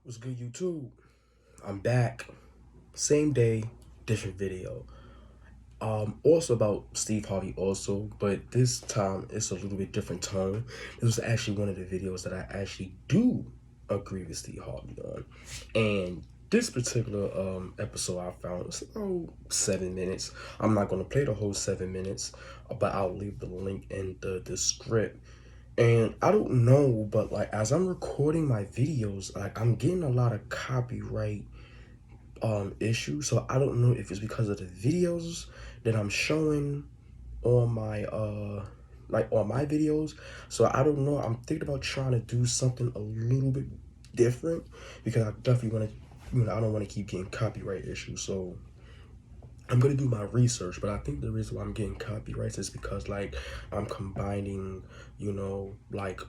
What's good, YouTube? I'm back. Same day, different video. Also about Steve Harvey also, but this time it's a little bit different tone. This was actually one of the videos that I actually do agree with Steve Harvey on. And this particular episode I found was about 7 minutes. I'm not gonna play the whole 7 minutes, but I'll leave the link in the script. And I don't know, but like as I'm recording my videos, like I'm getting a lot of copyright issues. So I don't know if it's because of the videos that I'm showing on my on my videos. So I don't know. I'm thinking about trying to do something a little bit different because I definitely want to, I don't want to keep getting copyright issues. So I'm gonna do my research, but I think the reason why I'm getting copyrights is because like I'm combining, like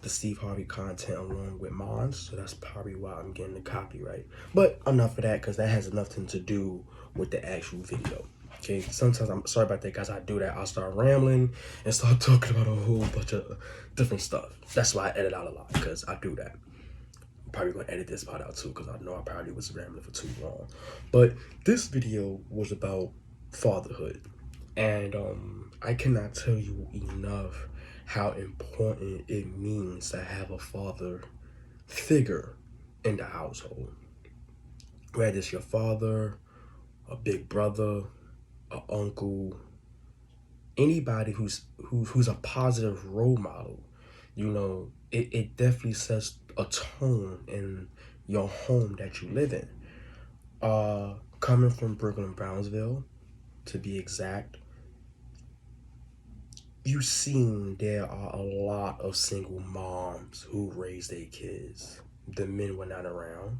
the Steve Harvey content along with mine, so that's probably why I'm getting the copyright. But enough of that, because that has nothing to do with the actual video. Okay, sometimes I'm sorry about that, guys. I do that. I'll start rambling and start talking about a whole bunch of different stuff. That's why I edit out a lot, because I do that. I'm probably gonna edit this part out too, because I know I probably was rambling for too long. But this video was about fatherhood, and I cannot tell you enough how important it means to have a father figure in the household. Whether it's your father, a big brother, an uncle, anybody who's a positive role model, it definitely sets a tone in your home that you live in. Coming from Brooklyn, Brownsville, to be exact, you've seen there are a lot of single moms who raised their kids. The men were not around.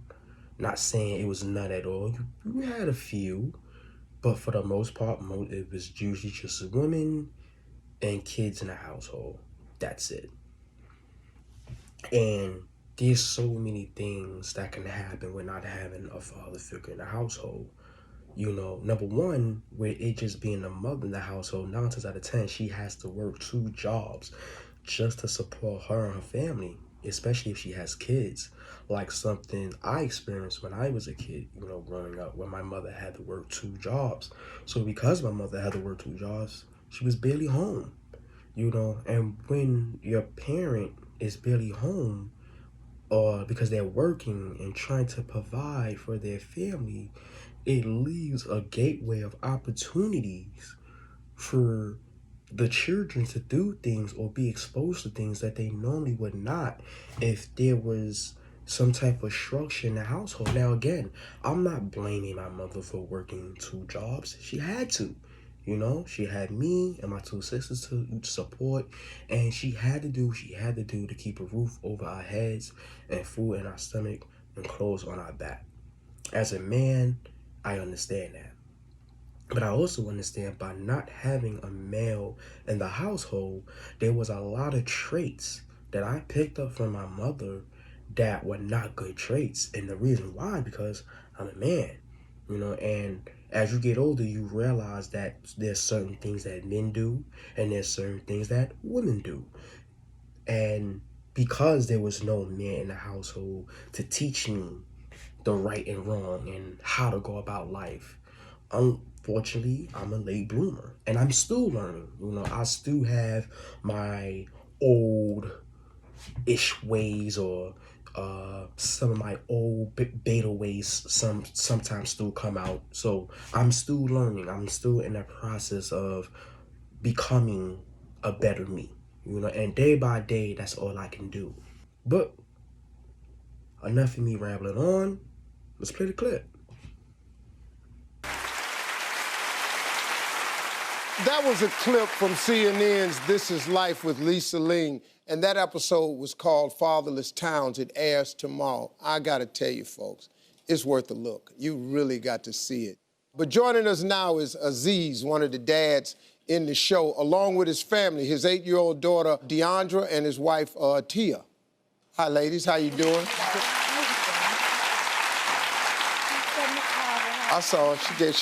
Not saying it was none at all. You had a few, but for the most part, it was usually just women and kids in the household. That's it. And there's so many things that can happen with not having a father figure in the household. Number one, with it just being a mother in the household, 9 times out of 10, she has to work 2 jobs just to support her and her family, especially if she has kids. Like something I experienced when I was a kid, growing up, when my mother had to work 2 jobs. So because my mother had to work 2 jobs, she was barely home, and when your parent is barely home, or because they're working and trying to provide for their family, it leaves a gateway of opportunities for the children to do things or be exposed to things that they normally would not if there was some type of structure in the household. Now, again, I'm not blaming my mother for working 2 jobs. She had to. She had me and my 2 sisters to support, and she had to do what she had to do to keep a roof over our heads and food in our stomach and clothes on our back. As a man, I understand that. But I also understand by not having a male in the household, there was a lot of traits that I picked up from my mother that were not good traits. And the reason why, because I'm a man, and as you get older, you realize that there's certain things that men do and there's certain things that women do. And because there was no man in the household to teach me the right and wrong and how to go about life, unfortunately, I'm a late bloomer and I'm still learning. I still have my old-ish ways, or some of my old beta ways sometimes still come out. So I'm still learning. I'm still in the process of becoming a better me, and day by day, that's all I can do. But enough of me rambling on. Let's play the clip. That was a clip from CNN's This Is Life with Lisa Ling, and that episode was called Fatherless Towns. It airs tomorrow. I gotta tell you, folks, it's worth a look. You really got to see it. But joining us now is Aziz, one of the dads in the show, along with his family, his 8-year-old daughter, Deandra, and his wife, Tia. Hi, ladies, how you doing? I saw her.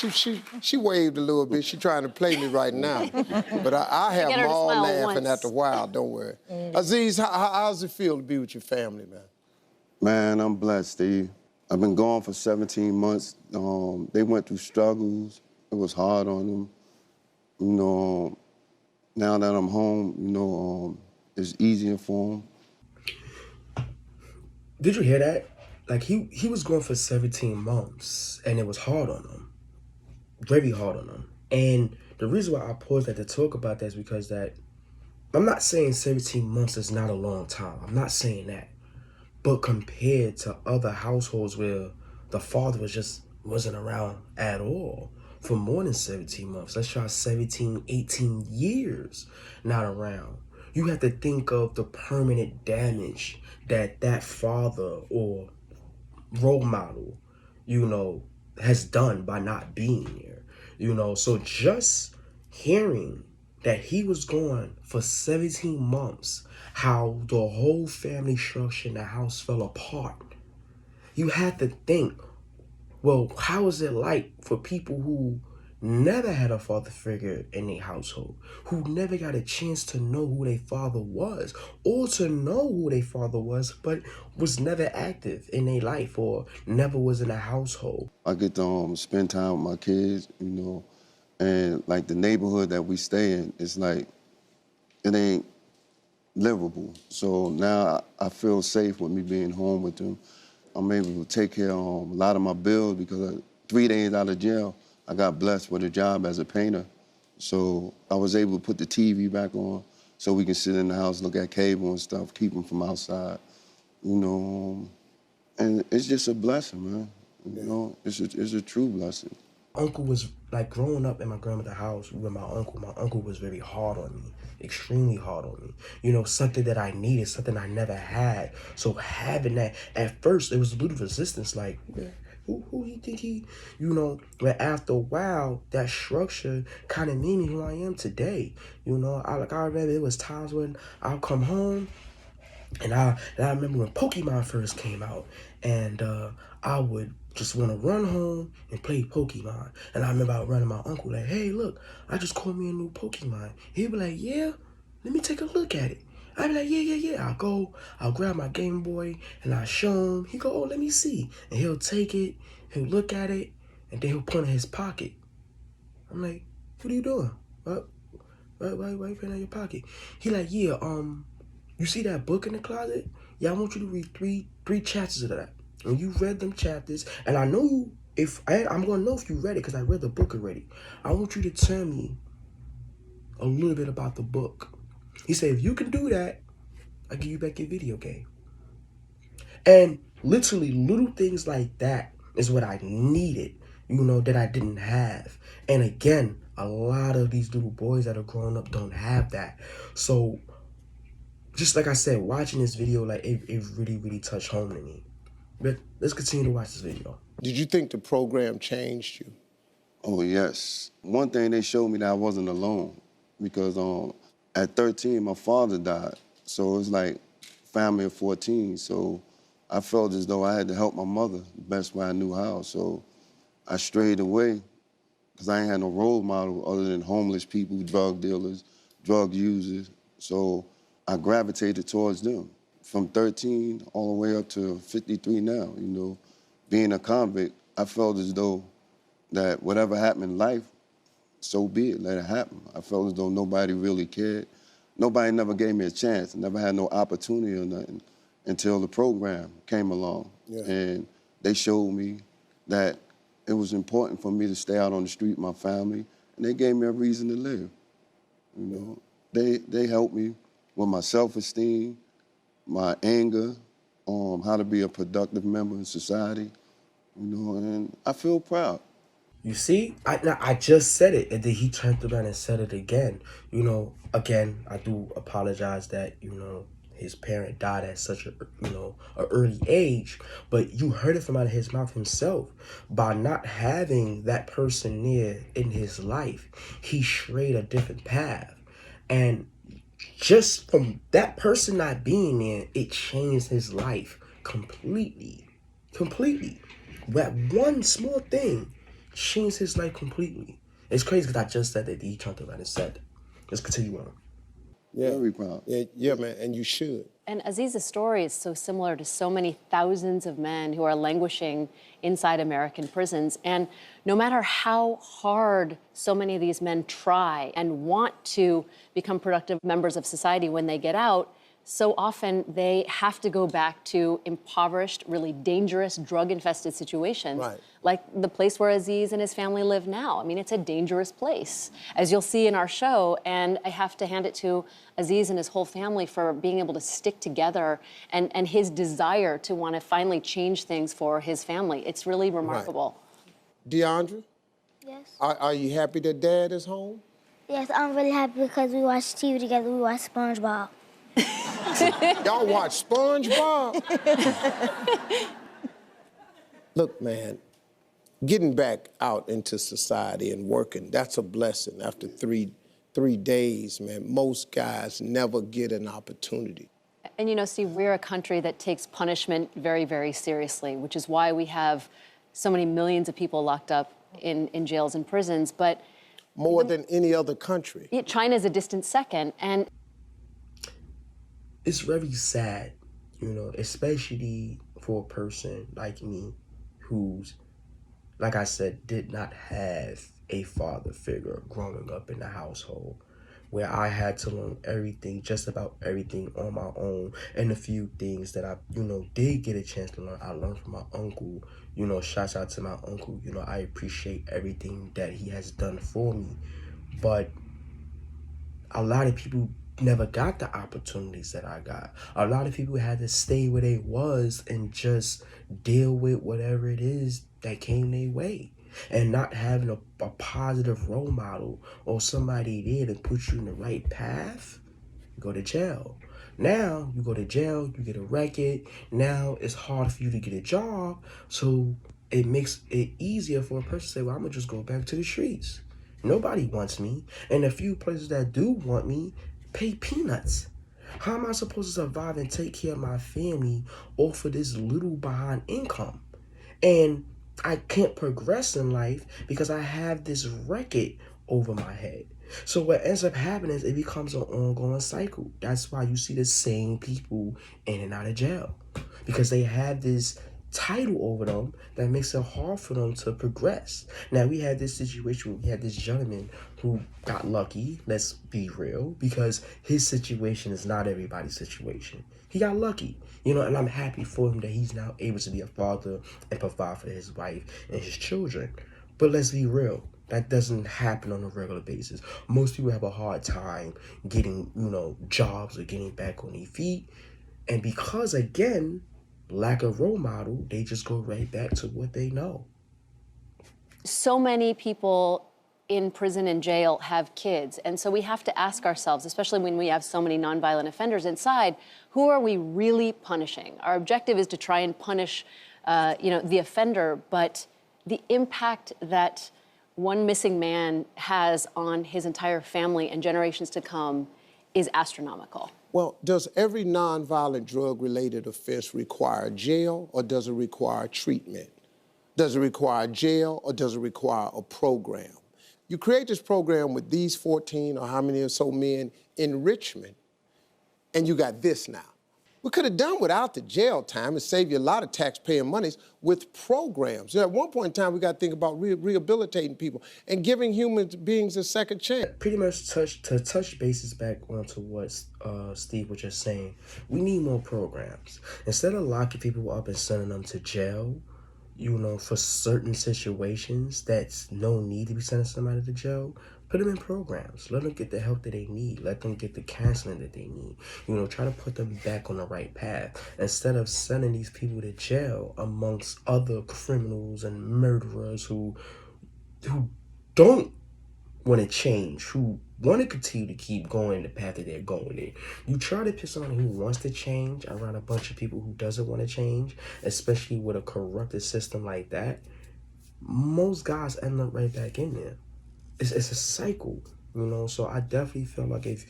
She waved a little bit. She trying to play me right now. But I have them all laughing after a while, don't worry. Aziz, how's it feel to be with your family, man? Man, I'm blessed, Steve. I've been gone for 17 months. They went through struggles. It was hard on them. You know, now that I'm home, it's easier for them. Did you hear that? Like he was gone for 17 months and it was hard on him. Very hard on him. And the reason why I paused that to talk about that is because that I'm not saying 17 months is not a long time. I'm not saying that. But compared to other households where the father wasn't around at all for more than 17 months, let's try 17, 18 years not around. You have to think of the permanent damage that that father or role model, has done by not being there. So just hearing that he was gone for 17 months, how the whole family structure in the house fell apart. You had to think, well, how is it like for people who never had a father figure in their household, who never got a chance to know who their father was, or to know who their father was, but was never active in their life or never was in a household? I get to spend time with my kids, and like the neighborhood that we stay in, it's like it ain't livable. So now I feel safe with me being home with them. I'm able to take care of a lot of my bills because 3 days out of jail, I got blessed with a job as a painter. So I was able to put the TV back on so we can sit in the house, look at cable and stuff, keep them from outside, you know. And it's just a blessing, man. It's a true blessing. Uncle was like growing up in my grandmother's house with my uncle. My uncle was very hard on me, extremely hard on me. Something that I needed, something I never had. So having that at first, it was a little resistance, like, yeah, who he think But after a while, that structure kind of made me who I am today. I remember it was times when I'll come home. And I remember when Pokemon first came out, and I would just want to run home and play Pokemon. And I remember I would run to my uncle like, "Hey, look, I just caught me a new Pokemon." He'd be like, "Yeah, let me take a look at it." I'd be like, "Yeah, yeah, yeah." I'll grab my Game Boy and I show him. He go, "Oh, let me see," and he'll take it, he'll look at it, and then he'll put it in his pocket. I'm like, "What are you doing? What? Why you putting it in your pocket?" He like, "Yeah, you see that book in the closet? Yeah, I want you to read three chapters of that. When you read them chapters, and I know I'm gonna know if you read it because I read the book already. I want you to tell me a little bit about the book." He said, "If you can do that, I'll give you back your video game." And literally little things like that is what I needed, that I didn't have. And again, a lot of these little boys that are growing up don't have that. So just like I said, watching this video, like it really, really touched home to me. But let's continue to watch this video. Did you think the program changed you? Oh, yes. One thing they showed me that I wasn't alone because at 13, my father died. So it was like family of 14. So I felt as though I had to help my mother the best way I knew how. So I strayed away because I ain't had no role model other than homeless people, drug dealers, drug users. So I gravitated towards them. From 13 all the way up to 53 now, Being a convict, I felt as though that whatever happened in life, so be it, let it happen. I felt as though nobody really cared. Nobody never gave me a chance. I never had no opportunity or nothing until the program came along. Yeah. And they showed me that it was important for me to stay out on the street with my family, and they gave me a reason to live. They helped me with my self-esteem, my anger, how to be a productive member in society, and I feel proud. You see, I just said it, and then he turned around and said it again. Again, I do apologize that his parent died at such a early age, but you heard it from out of his mouth himself. By not having that person near in his life, he strayed a different path, and just from that person not being there, it changed his life completely. Completely. That one small thing changed his life completely. It's crazy because I just said that he turned around and said, let's continue on. Yeah. Very proud. Yeah, man, and you should. And Aziz's story is so similar to so many thousands of men who are languishing inside American prisons. And no matter how hard so many of these men try and want to become productive members of society when they get out, so often they have to go back to impoverished, really dangerous, drug-infested situations, Right. like the place where Aziz and his family live now. I mean, it's a dangerous place, as you'll see in our show, and I have to hand it to Aziz and his whole family for being able to stick together and his desire to want to finally change things for his family. It's really remarkable. DeAndre, Yes. are you happy that Dad is home? Yes, I'm really happy because we watch TV together. We watch SpongeBob. Y'all watch SpongeBob? Look, man, getting back out into society and working, that's a blessing. After three days, man, most guys never get an opportunity. And you know, Steve, we're a country that takes punishment very, very seriously, which is why we have so many millions of people locked up in jails and prisons. But More than any other country. China's a distant second. And It's very sad, you know, especially for a person like me who's, like I said, did not have a father figure growing up in the household, where I had to learn everything, just about everything on my own. And the few things that I, did get a chance to learn, I learned from my uncle. Shouts out to my uncle. I appreciate everything that he has done for me. But a lot of people never got the opportunities that I got. A lot of people had to stay where they was and just deal with whatever it is that came their way. And not having a positive role model or somebody there to put you in the right path, you go to jail. Now you go to jail, you get a record. Now it's hard for you to get a job. So it makes it easier for a person to say, well, I'm going to just go back to the streets. Nobody wants me. And the few places that do want me pay peanuts. How am I supposed to survive and take care of my family off of this little behind income? And I can't progress in life because I have this record over my head. So what ends up happening is it becomes an ongoing cycle. That's why you see the same people in and out of jail, because they have this title over them that makes it hard for them to progress. Now, we had this situation where we had this gentleman who got lucky, let's be real, because his situation is not everybody's situation. He got lucky, and I'm happy for him that he's now able to be a father and provide for his wife and his children. But let's be real, that doesn't happen on a regular basis. Most people have a hard time getting, jobs or getting back on their feet. And because, again, lack of role model, they just go right back to what they know. so many people in prison and jail have kids. And so we have to ask ourselves, especially when we have so many nonviolent offenders inside, who are we really punishing? Our objective is to try and punish, the offender, but the impact that one missing man has on his entire family and generations to come is astronomical. Well, does every nonviolent drug-related offense require jail, or does it require treatment? Does it require jail, or does it require a program? You create this program with these 14 or how many or so men in Richmond, and you got this now. We could have done without the jail time and saved you a lot of taxpaying monies with programs. At one point in time, we got to think about rehabilitating people and giving human beings a second chance. Pretty much touch bases back onto what Steve was just saying. We need more programs. Instead of locking people up and sending them to jail, for certain situations that's no need to be sending somebody to jail, put them in programs. Let them get the help that they need. Let them get the counseling that they need. Try to put them back on the right path. Instead of sending these people to jail amongst other criminals and murderers who don't want to change, who want to continue to keep going the path that they're going in. You try to put someone who wants to change around a bunch of people who doesn't want to change, especially with a corrupted system like that, most guys end up right back in there. It's a cycle, so I definitely feel like if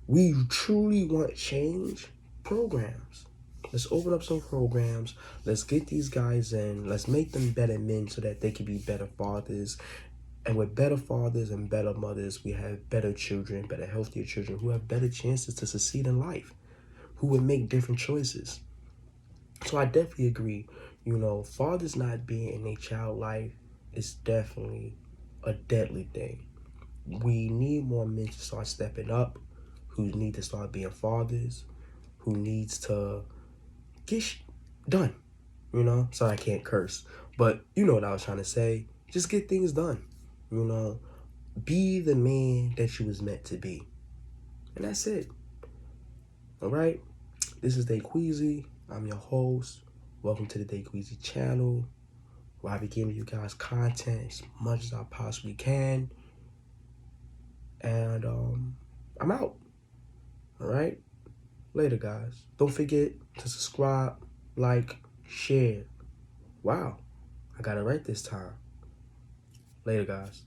we truly want change, programs. Let's open up some programs. Let's get these guys in. Let's make them better men so that they can be better fathers. And with better fathers and better mothers, we have better children, better healthier children who have better chances to succeed in life. who would make different choices. So I definitely agree. Fathers not being in a child life is definitely a deadly thing. We need more men to start stepping up, who need to start being fathers, who needs to get done. Sorry I can't curse, but you know what I was trying to say. Just get things done. Be the man that you was meant to be, and that's it. All right. This is Queasy. I'm your host. Welcome to the Queasy channel, where I be giving you guys content as much as I possibly can. And I'm out. All right. Later, guys. Don't forget to subscribe, like, share. Wow, I got it right this time. Later, guys.